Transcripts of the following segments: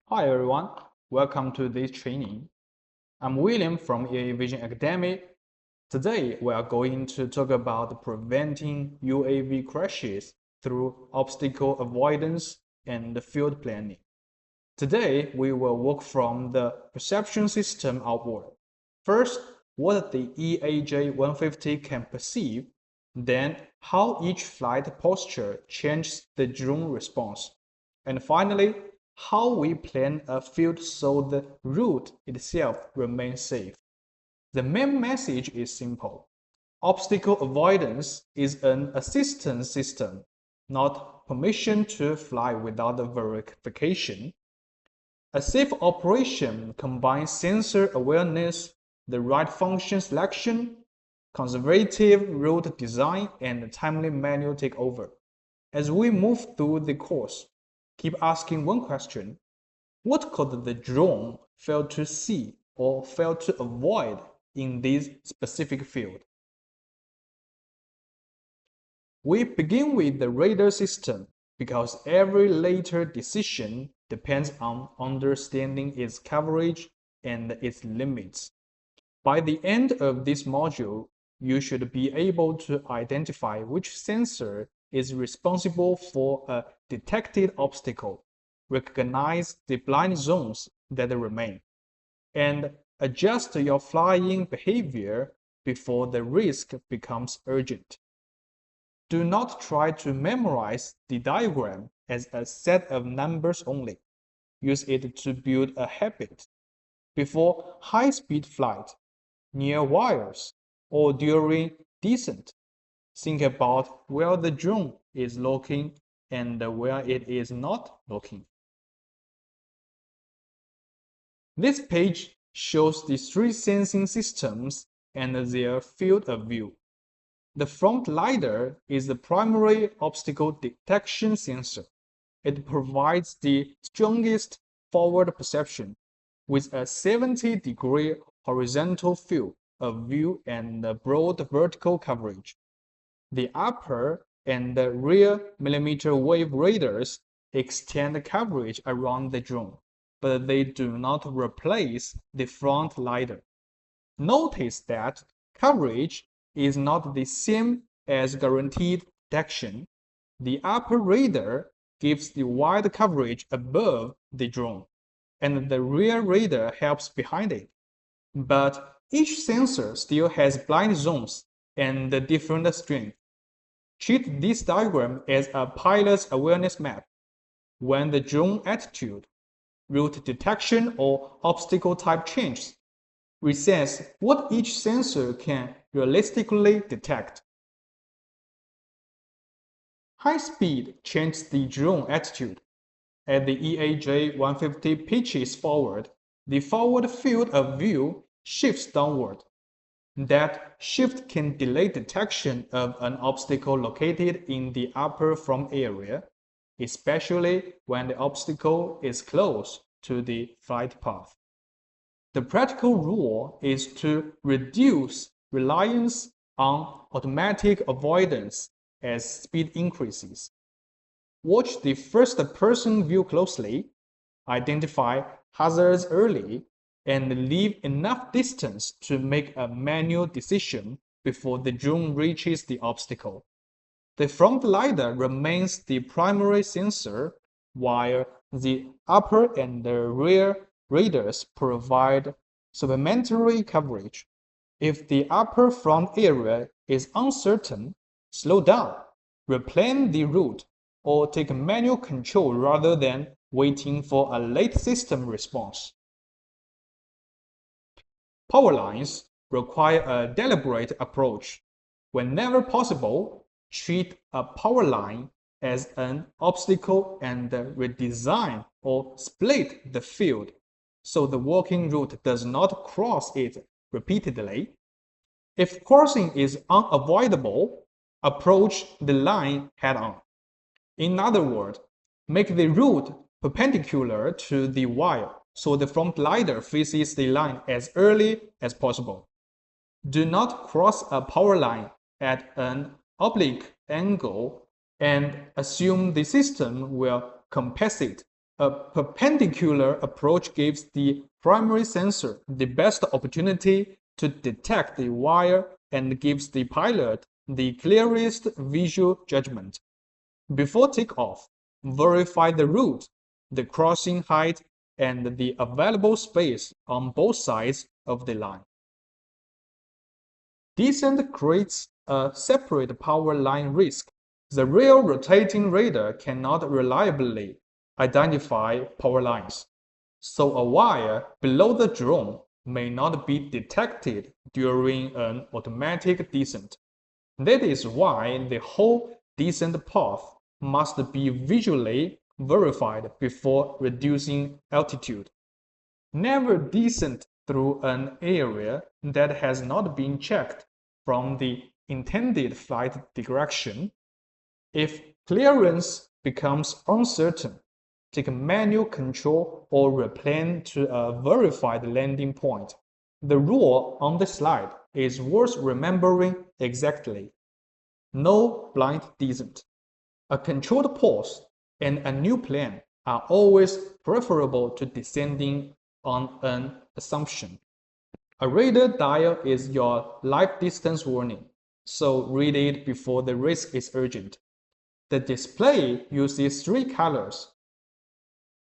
Hi everyone, welcome to this training. I'm William from EA Vision Academy. Today we are going to talk about preventing UAV crashes through obstacle avoidance and field planning. Today we will work from the perception system outward. First, what the EAJ-150 can perceive, then how each flight posture changes the drone response, and finally, how we plan a field so the route itself remains safe. The main message is simple. Obstacle avoidance is an assistance system, not permission to fly without verification. A safe operation combines sensor awareness, the right function selection, conservative route design, and timely manual takeover. As we move through the course, keep asking one question. What could the drone fail to see or fail to avoid in this specific field? We begin with the radar system because every later decision depends on understanding its coverage and its limits. By the end of this module, you should be able to identify which sensor is responsible for a detected obstacle, recognize the blind zones that remain, and adjust your flying behavior before the risk becomes urgent. Do not try to memorize the diagram as a set of numbers only. Use it to build a habit. Before high-speed flight, near wires, or during descent, think about where the drone is looking and where it is not looking. This page shows the three sensing systems and their field of view. The front LiDAR is the primary obstacle detection sensor. It provides the strongest forward perception with a 70-degree horizontal field of view and broad vertical coverage. The upper and the rear millimeter wave radars extend coverage around the drone, but they do not replace the front LiDAR. Notice that coverage is not the same as guaranteed detection. The upper radar gives the wide coverage above the drone, and the rear radar helps behind it. But each sensor still has blind zones and different strength. Treat this diagram as a pilot's awareness map. When the drone attitude, route detection, or obstacle type changes, reassess what each sensor can realistically detect. High speed changes the drone attitude. As the EAJ-150 pitches forward, the forward field of view shifts downward. That shift can delay detection of an obstacle located in the upper front area, especially when the obstacle is close to the flight path. The practical rule is to reduce reliance on automatic avoidance as speed increases. Watch the first-person view closely, identify hazards early, and leave enough distance to make a manual decision before the drone reaches the obstacle. The front LiDAR remains the primary sensor, while the upper and the rear radars provide supplementary coverage. If the upper front area is uncertain, slow down, replan the route, or take manual control rather than waiting for a late system response. Power lines require a deliberate approach. Whenever possible, treat a power line as an obstacle and redesign or split the field so the walking route does not cross it repeatedly. If crossing is unavoidable, approach the line head-on. In other words, make the route perpendicular to the wire so the front LiDAR faces the line as early as possible. Do not cross a power line at an oblique angle and assume the system will compensate A perpendicular approach gives the primary sensor the best opportunity to detect the wire and gives the pilot the clearest visual judgment. Before takeoff, verify the route, the crossing height, and the available space on both sides of the line. Descent creates a separate power line risk. The real rotating radar cannot reliably identify power lines, so a wire below the drone may not be detected during an automatic descent. That is why the whole descent path must be visually verified before reducing altitude. Never descend through an area that has not been checked from the intended flight direction. If clearance becomes uncertain, take manual control or replane to a verified landing point. The rule on the slide is worth remembering exactly. No blind descent. A controlled pause and a new plan are always preferable to descending on an assumption. A radar dial is your life distance warning, so read it before the risk is urgent. The display uses three colors.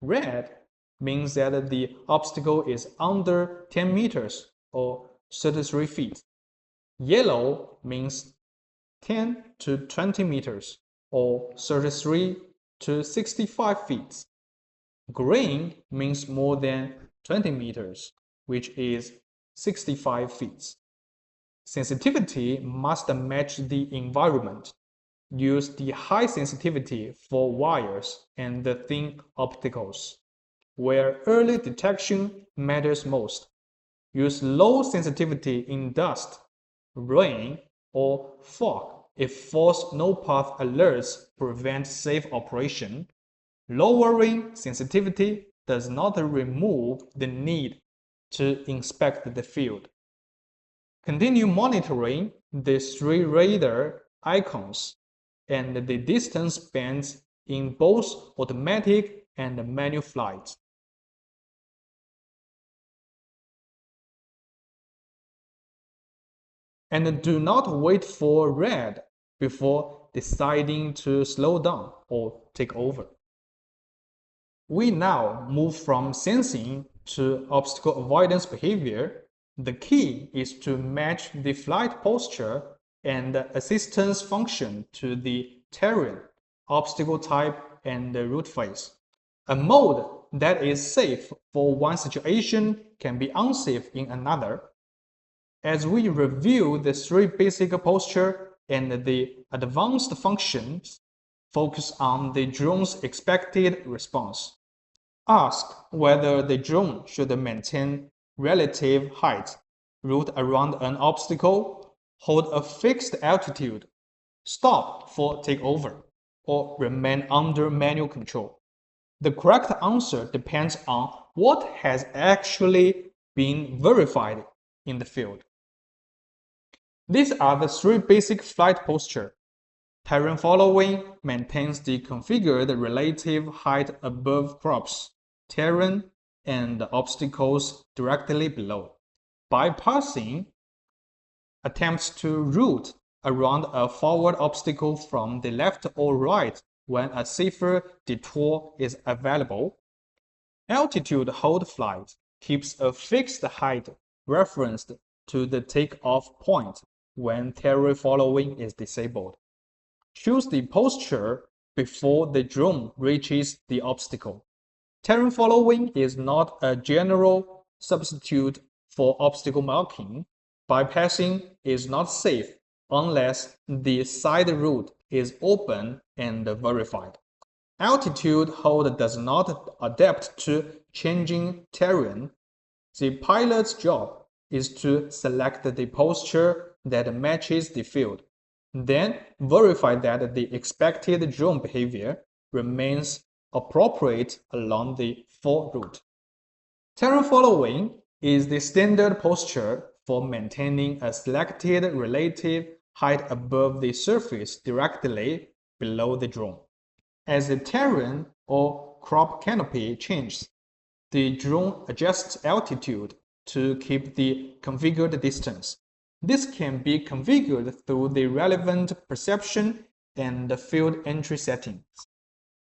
Red means that the obstacle is under 10 meters or 33 feet. Yellow means 10 to 20 meters or 33 to 65 feet. Green means more than 20 meters, which is 65 feet. Sensitivity must match the environment. Use the high sensitivity for wires and the thin opticals, where early detection matters most. Use low sensitivity in dust, rain, or fog if false no-path alerts prevent safe operation. Lowering sensitivity does not remove the need to inspect the field. Continue monitoring the three radar icons and the distance bands in both automatic and manual flights. And do not wait for red before deciding to slow down or take over. We now move from sensing to obstacle avoidance behavior. The key is to match the flight posture and assistance function to the terrain, obstacle type, and route phase. A mode that is safe for one situation can be unsafe in another. As we review the three basic posture and the advanced functions, focus on the drone's expected response. Ask whether the drone should maintain relative height, route around an obstacle, hold a fixed altitude, stop for takeover, or remain under manual control. The correct answer depends on what has actually been verified in the field. These are the three basic flight postures. Terrain following maintains the configured relative height above crops, terrain, and obstacles directly below. Bypassing attempts to route around a forward obstacle from the left or right when a safer detour is available. Altitude hold flight keeps a fixed height referenced to the takeoff point when terrain following is disabled. Choose the posture before the drone reaches the obstacle. Terrain following is not a general substitute for obstacle marking. Bypassing is not safe unless the side route is open and verified. Altitude hold does not adapt to changing terrain. The pilot's job is to select the posture that matches the field. Then verify that the expected drone behavior remains appropriate along the full route. Terrain following is the standard posture for maintaining a selected relative height above the surface directly below the drone. As the terrain or crop canopy changes, the drone adjusts altitude to keep the configured distance. This can be configured through the relevant perception and field entry settings.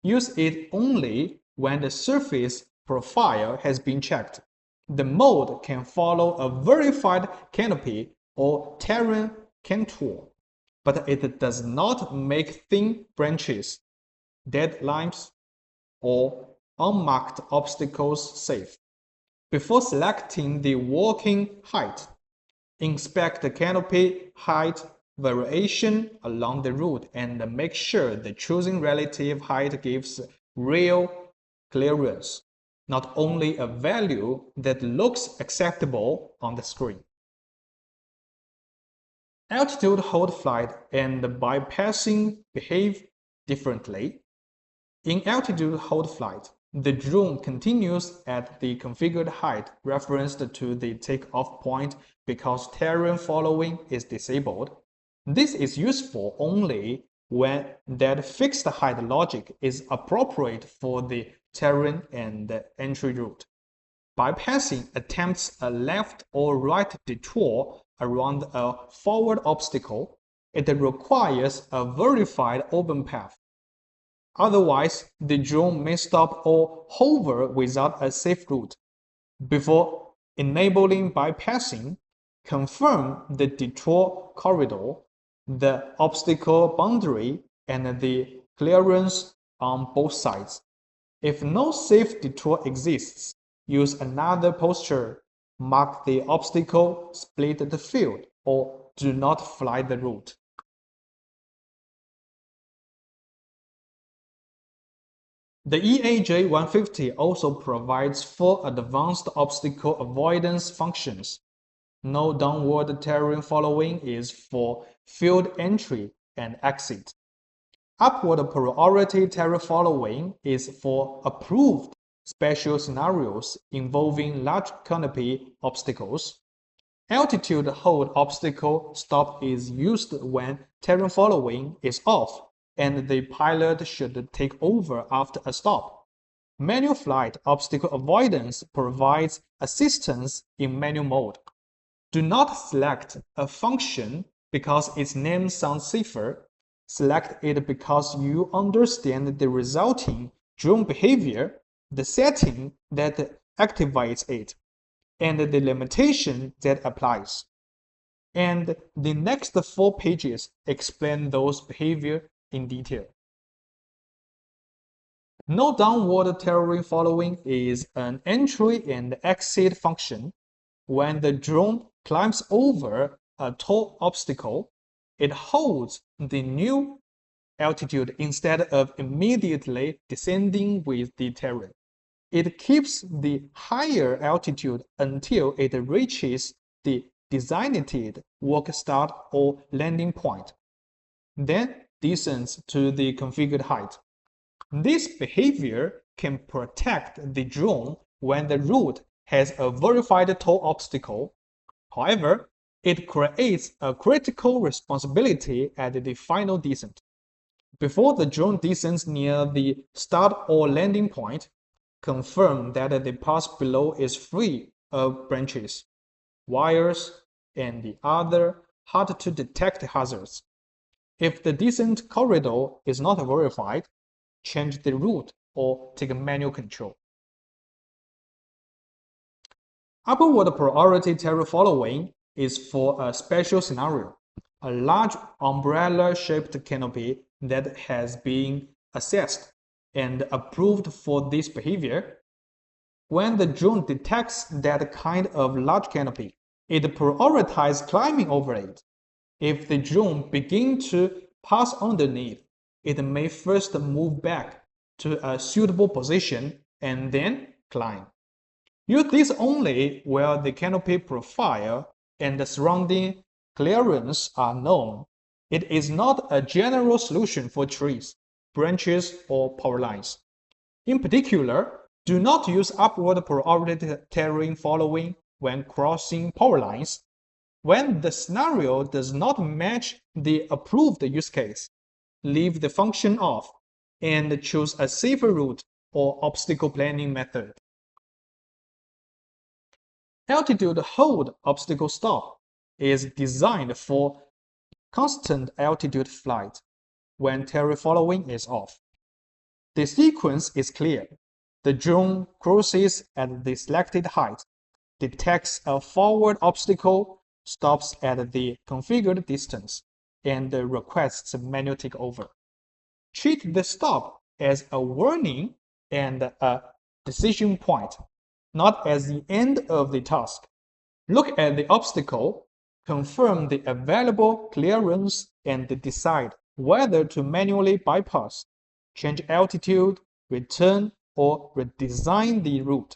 Use it only when the surface profile has been checked. The mode can follow a verified canopy or terrain contour, but it does not make thin branches, dead limbs, or unmarked obstacles safe. Before selecting the walking height, inspect the canopy height variation along the route and make sure the chosen relative height gives real clearance, not only a value that looks acceptable on the screen. Altitude hold flight and bypassing behave differently. In altitude hold flight, the drone continues at the configured height referenced to the takeoff point because terrain following is disabled. This is useful only when that fixed height logic is appropriate for the terrain and entry route. Bypassing attempts a left or right detour around a forward obstacle. It requires a verified open path. Otherwise, the drone may stop or hover without a safe route. Before enabling bypassing, confirm the detour corridor, the obstacle boundary, and the clearance on both sides. If no safe detour exists, use another posture, mark the obstacle, split the field, or do not fly the route. The EAJ-150 also provides 4 advanced obstacle avoidance functions. No downward terrain following is for field entry and exit. Upward priority terrain following is for approved special scenarios involving large canopy obstacles. Altitude hold obstacle stop is used when terrain following is off and the pilot should take over after a stop. Manual flight obstacle avoidance provides assistance in manual mode. Do not select a function because its name sounds safer. Select it because you understand the resulting drone behavior, the setting that activates it, and the limitation that applies. And the next 4 pages explain those behavior in detail. No downward terrain following is an entry and exit function. When the drone climbs over a tall obstacle, it holds the new altitude instead of immediately descending with the terrain. It keeps the higher altitude until it reaches the designated walk start or landing point, then descends to the configured height. This behavior can protect the drone when the route has a verified tall obstacle. However, it creates a critical responsibility at the final descent. Before the drone descends near the start or landing point, confirm that the path below is free of branches, wires, and the other hard-to-detect hazards. If the descent corridor is not verified, change the route or take manual control. Upward priority terrain following is for a special scenario, a large umbrella-shaped canopy that has been assessed and approved for this behavior. When the drone detects that kind of large canopy, it prioritizes climbing over it. If the drone begins to pass underneath, it may first move back to a suitable position and then climb. Use this only where the canopy profile and the surrounding clearance are known. It is not a general solution for trees, branches, or power lines. In particular, do not use upward priority terrain following when crossing power lines. When the scenario does not match the approved use case, leave the function off and choose a safer route or obstacle planning method. Altitude hold obstacle stop is designed for constant altitude flight when terrain following is off. The sequence is clear. The drone cruises at the selected height, detects a forward obstacle, stops at the configured distance, and requests manual takeover. Treat the stop as a warning and a decision point, not as the end of the task. Look at the obstacle, confirm the available clearance, and decide whether to manually bypass, change altitude, return, or redesign the route.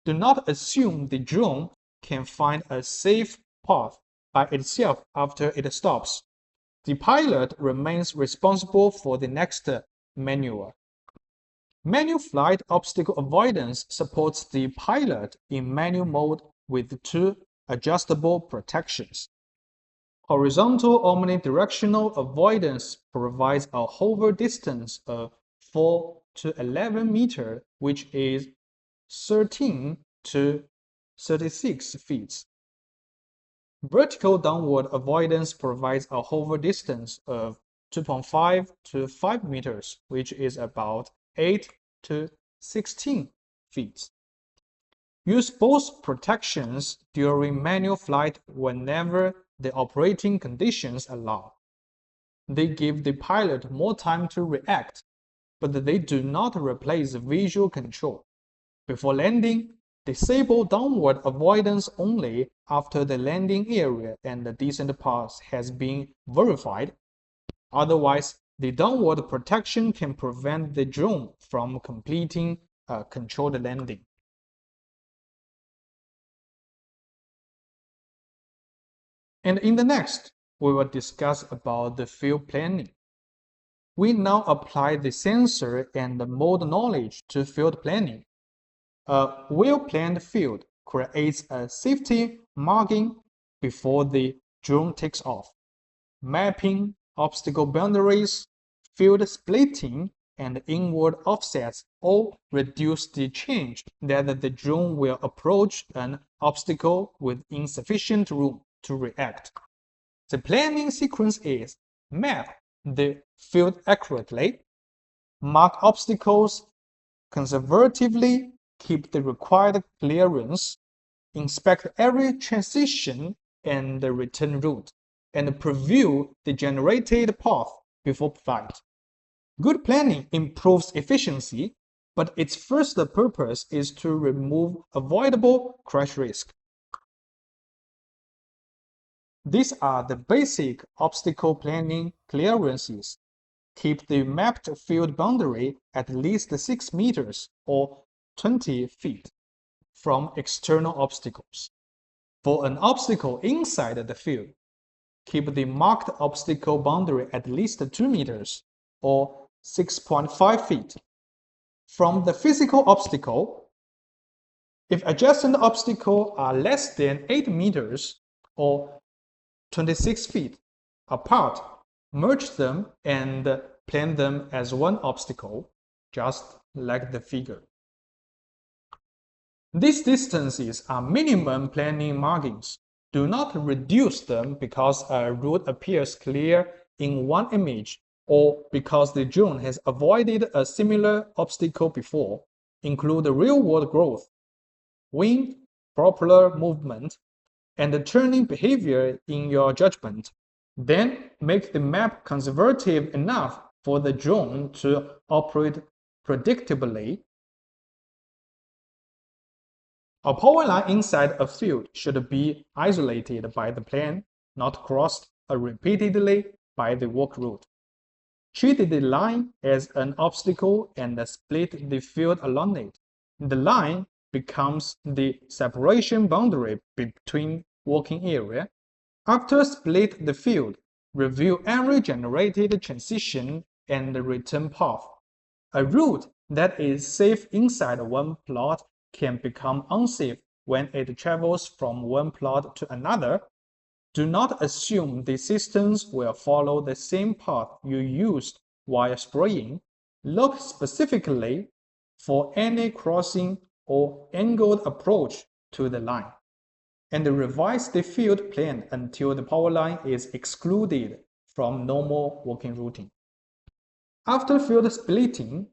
Do not assume the drone can find a safe path by itself after it stops. The pilot remains responsible for the next maneuver. Manual flight obstacle avoidance supports the pilot in manual mode with two adjustable protections. Horizontal omnidirectional avoidance provides a hover distance of 4 to 11 meters, which is 13 to 36 feet. Vertical downward avoidance provides a hover distance of 2.5 to 5 meters, which is about 8 to 16 feet. Use both protections during manual flight whenever the operating conditions allow. They give the pilot more time to react, but they do not replace visual control. Before landing, disable downward avoidance only after the landing area and the descent path has been verified. Otherwise, the downward protection can prevent the drone from completing a controlled landing. And in the next, we will discuss about the field planning. We now apply the sensor and the mode knowledge to field planning. A well-planned field creates a safety margin before the drone takes off. Mapping, obstacle boundaries, field splitting, and inward offsets all reduce the chance that the drone will approach an obstacle with insufficient room to react. The planning sequence is map the field accurately, mark obstacles conservatively, keep the required clearance, inspect every transition and the return route, and preview the generated path before flight. Good planning improves efficiency, but its first purpose is to remove avoidable crash risk. These are the basic obstacle planning clearances. Keep the mapped field boundary at least 6 meters or 20 feet from external obstacles. For an obstacle inside the field, keep the marked obstacle boundary at least 2 meters or 6.5 feet from the physical obstacle. If adjacent obstacles are less than 8 meters or 26 feet apart, merge them and plan them as one obstacle, just like the figure. These distances are minimum planning margins. Do not reduce them because a route appears clear in one image or because the drone has avoided a similar obstacle before. Include real-world growth, wind, propeller movement, and the turning behavior in your judgment. Then make the map conservative enough for the drone to operate predictably. A power line inside a field should be isolated by the plane, not crossed repeatedly by the work route. Treat the line as an obstacle and split the field along it. The line becomes the separation boundary between working area. After split the field, review every generated transition and the return path. A route that is safe inside one plot can become unsafe when it travels from one plot to another. Do not assume the systems will follow the same path you used while spraying. Look specifically for any crossing or angled approach to the line, and revise the field plan until the power line is excluded from normal working routing. After field splitting,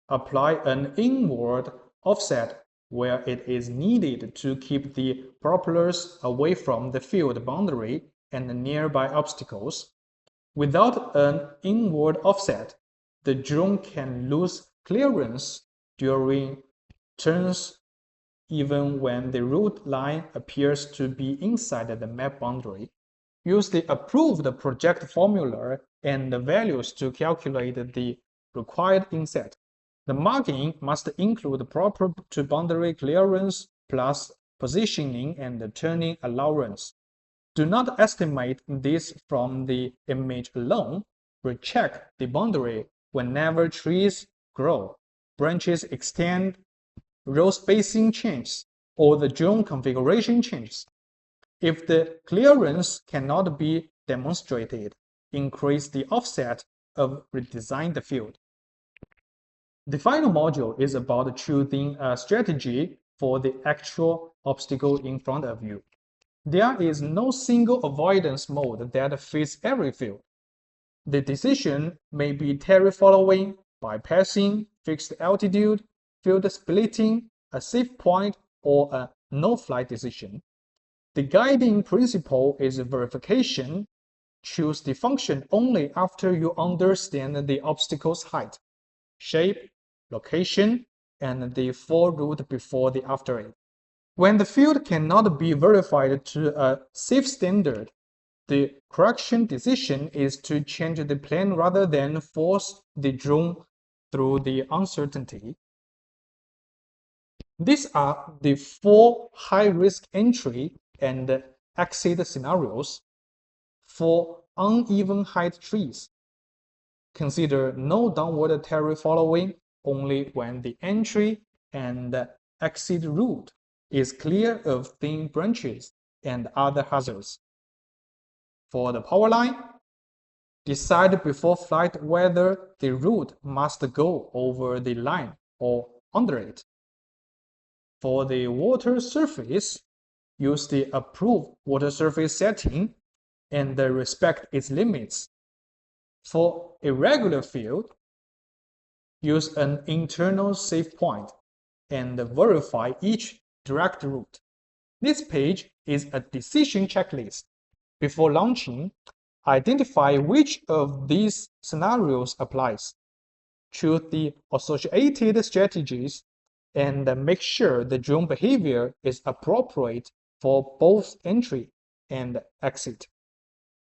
apply an inward offset where it is needed to keep the propellers away from the field boundary and nearby obstacles. Without an inward offset, the drone can lose clearance during turns even when the route line appears to be inside the map boundary. Use the approved project formula and the values to calculate the required inset. The marking must include proper to boundary clearance plus positioning and turning allowance. Do not estimate this from the image alone. Recheck the boundary whenever trees grow, branches extend, row spacing changes, or the drone configuration changes. If the clearance cannot be demonstrated, increase the offset or redesign the field. The final module is about choosing a strategy for the actual obstacle in front of you. There is no single avoidance mode that fits every field. The decision may be terrain following, bypassing, fixed altitude, field splitting, a safe point, or a no-fly decision. The guiding principle is verification. Choose the function only after you understand the obstacle's height, shape, location, and the full route before the after it. When the field cannot be verified to a safe standard, the correction decision is to change the plan rather than force the drone through the uncertainty. These are the 4 high-risk entry and exit scenarios for uneven height trees. Consider no downward terrain following only when the entry and exit route is clear of thin branches and other hazards. For the power line, decide before flight whether the route must go over the line or under it. For the water surface, use the approved water surface setting and respect its limits. For irregular field, use an internal safe point and verify each direct route. This page is a decision checklist. Before launching, identify which of these scenarios applies. Choose the associated strategies and make sure the drone behavior is appropriate for both entry and exit.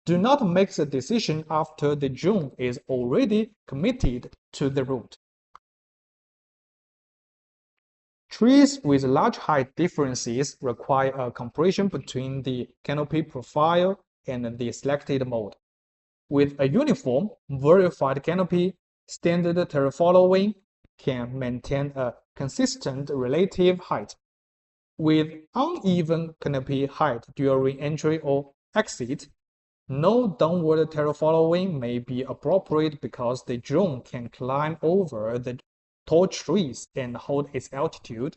Do not make the decision after the drone is already committed to the route. Trees with large height differences require a comparison between the canopy profile and the selected mode. With a uniform, verified canopy, standard terrain following can maintain a consistent relative height. With uneven canopy height during entry or exit, no downward terrain following may be appropriate because the drone can climb over the tall trees and hold its altitude.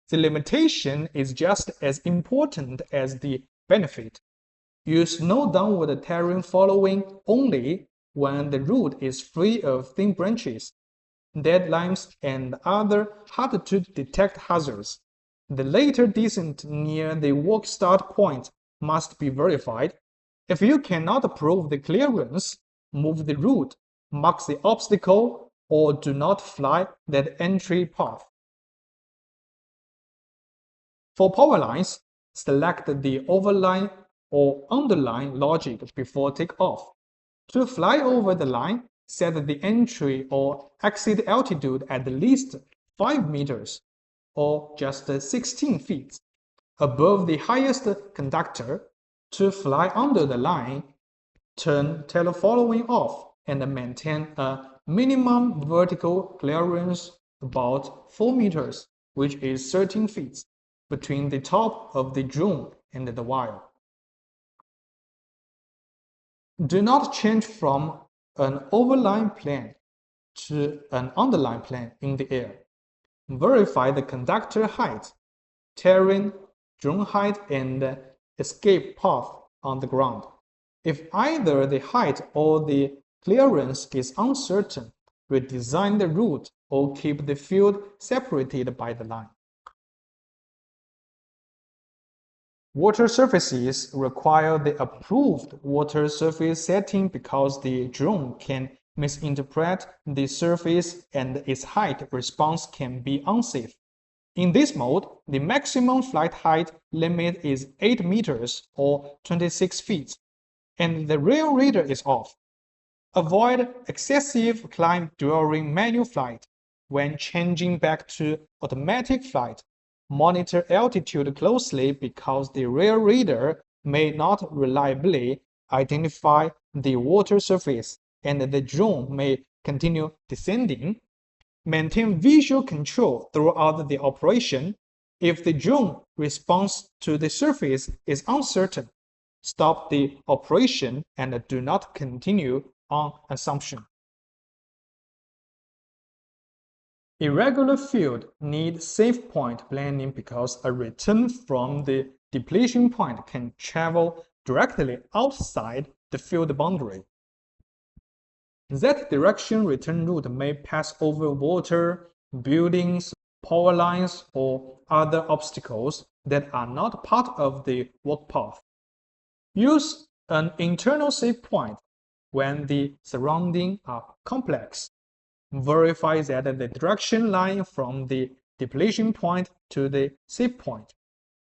The limitation is just as important as the benefit. Use no downward terrain following only when the route is free of thin branches, dead limbs, and other hard-to-detect hazards. The later descent near the walk start point must be verified. If you cannot prove the clearance, move the route, mark the obstacle, or do not fly that entry path. For power lines, select the overline or underline logic before takeoff. To fly over the line, set the entry or exit altitude at least 5 meters or just 16 feet above the highest conductor. To fly under the line, turn tail following off and maintain a minimum vertical clearance about 4 meters, which is 13 feet, between the top of the drone and the wire. Do not change from an overlying plane to an underlying plane in the air. Verify the conductor height, terrain, drone height, and escape path on the ground. If either the height or the clearance is uncertain, redesign the route or keep the field separated by the line. Water surfaces require the approved water surface setting because the drone can misinterpret the surface and its height response can be unsafe. In this mode, the maximum flight height limit is 8 meters or 26 feet, and the rear radar is off. Avoid excessive climb during manual flight. When changing back to automatic flight, monitor altitude closely because the rear radar may not reliably identify the water surface and the drone may continue descending. Maintain visual control throughout the operation. If the drone response to the surface is uncertain, stop the operation and do not continue on assumption. Irregular field need safe point planning because a return from the depletion point can travel directly outside the field boundary. That direction return route may pass over water, buildings, power lines, or other obstacles that are not part of the walk path. Use an internal safe point when the surroundings are complex. Verify that the direction line from the depletion point to the safe point,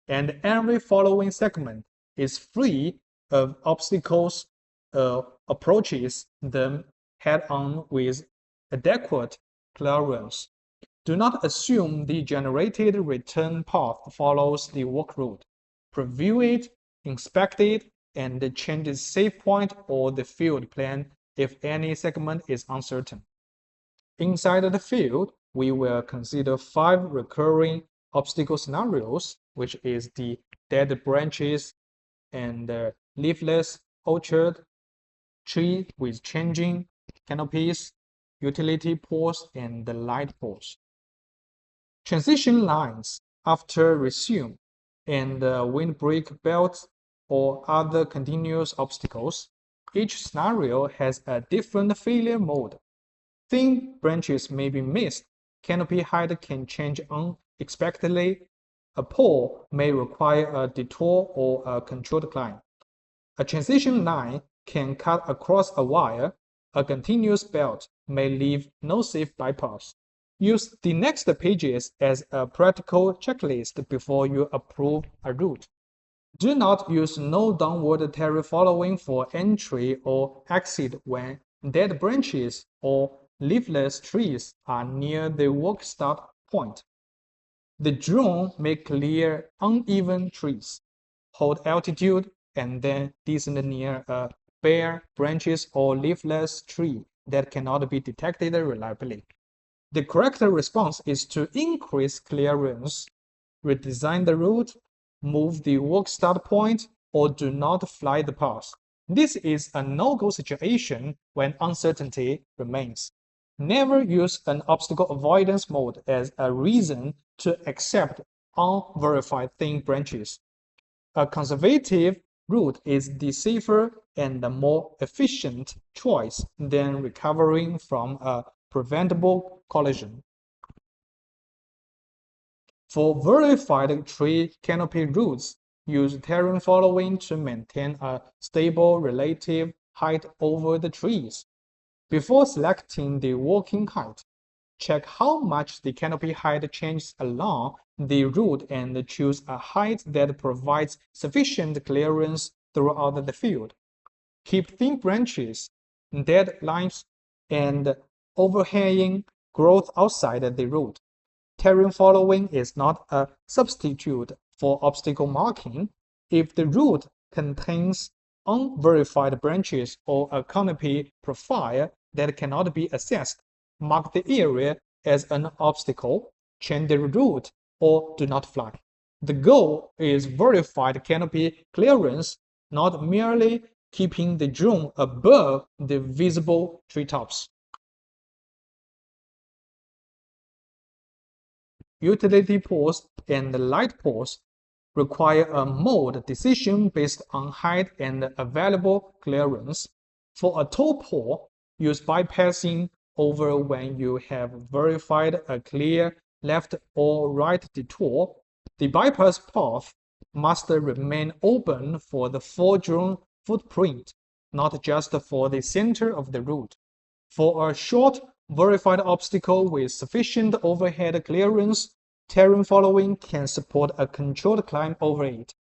and every following segment is free of obstacles. Approaches them head-on with adequate clearance. Do not assume the generated return path follows the walk route. Preview it, inspect it, and change the safe point or the field plan if any segment is uncertain. Inside the field, we will consider 5 recurring obstacle scenarios, which is the dead branches and leafless orchard, tree with changing canopies, utility poles, and the light poles. Transition lines after resume, and windbreak belts or other continuous obstacles. Each scenario has a different failure mode. Thin branches may be missed. Canopy height can change unexpectedly. A pole may require a detour or a controlled climb. A transition line can cut across a wire. A continuous belt may leave no safe bypass. Use the next pages as a practical checklist before you approve a route. Do not use no downward terrain following for entry or exit when dead branches or leafless trees are near the walk start point. The drone may clear uneven trees, hold altitude, and then descend near a bare branches or leafless tree that cannot be detected reliably. The correct response is to increase clearance, redesign the route, move the walk start point, or do not fly the path. This is a no-go situation when uncertainty remains. Never use an obstacle avoidance mode as a reason to accept unverified thin branches. A conservative route is the safer and the more efficient choice than recovering from a preventable collision. For verified tree canopy routes, use terrain following to maintain a stable relative height over the trees. Before selecting the walking height, check how much the canopy height changes along the route and choose a height that provides sufficient clearance throughout the field. Keep thin branches, dead limbs, and overhanging growth outside the route. Terrain following is not a substitute for obstacle marking. If the route contains unverified branches or a canopy profile that cannot be accessed, mark the area as an obstacle, change the route, or do not fly. The goal is verified canopy clearance, not merely keeping the drone above the visible treetops. utility poles, and light poles require a mode decision based on height and available clearance. For a tall pole, use bypassing over when you have verified a clear left or right detour. The bypass path must remain open for the full drone footprint, not just for the center of the route. For a short, verified obstacle with sufficient overhead clearance, terrain following can support a controlled climb over it.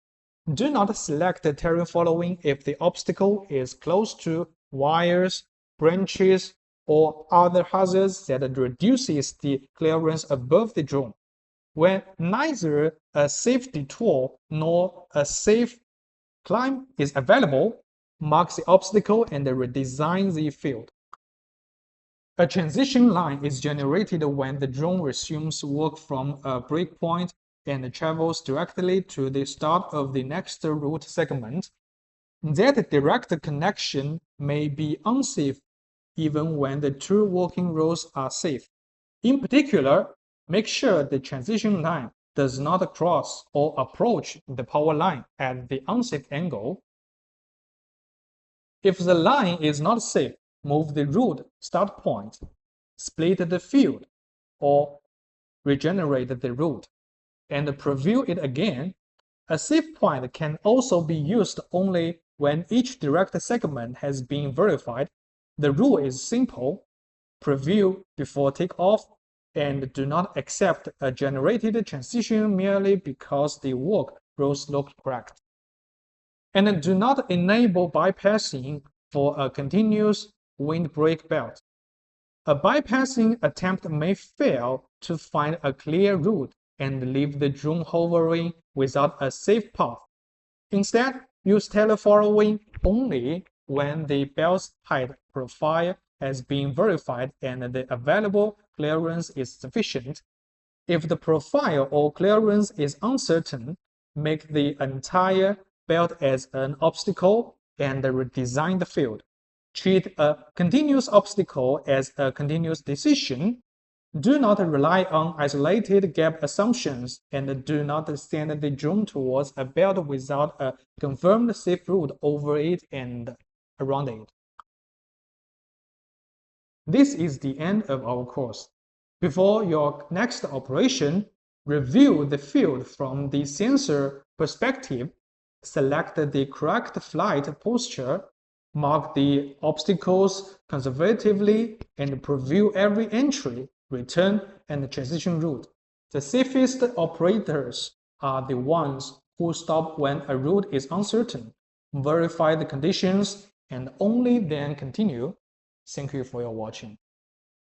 Do not select terrain following if the obstacle is close to wires, branches, or other hazards that reduces the clearance above the drone. When neither a safe detour nor a safe climb is available, mark the obstacle and redesign the field. A transition line is generated when the drone resumes work from a breakpoint and travels directly to the start of the next route segment. That direct connection may be unsafe even when the two working roads are safe. In particular, make sure the transition line does not cross or approach the power line at the unsafe angle. If the line is not safe, move the route start point, split the field, or regenerate the route, and preview it again. A safe point can also be used only when each direct segment has been verified. The rule is simple: preview before takeoff, and do not accept a generated transition merely because the work roads look correct. And do not enable bypassing for a continuous windbreak belt. A bypassing attempt may fail to find a clear route and leave the drone hovering without a safe path. Instead, use telefollowing only when the belt's height profile has been verified and the available clearance is sufficient. If the profile or clearance is uncertain, make the entire belt as an obstacle and redesign the field. Treat a continuous obstacle as a continuous decision. Do not rely on isolated gap assumptions, and do not send the drone towards a belt without a confirmed safe route over it and around it. This is the end of our course. Before your next operation, review the field from the sensor perspective, select the correct flight posture, mark the obstacles conservatively, and preview every entry, return, and transition route. The safest operators are the ones who stop when a route is uncertain, verify the conditions, and only then continue. Thank you for your watching.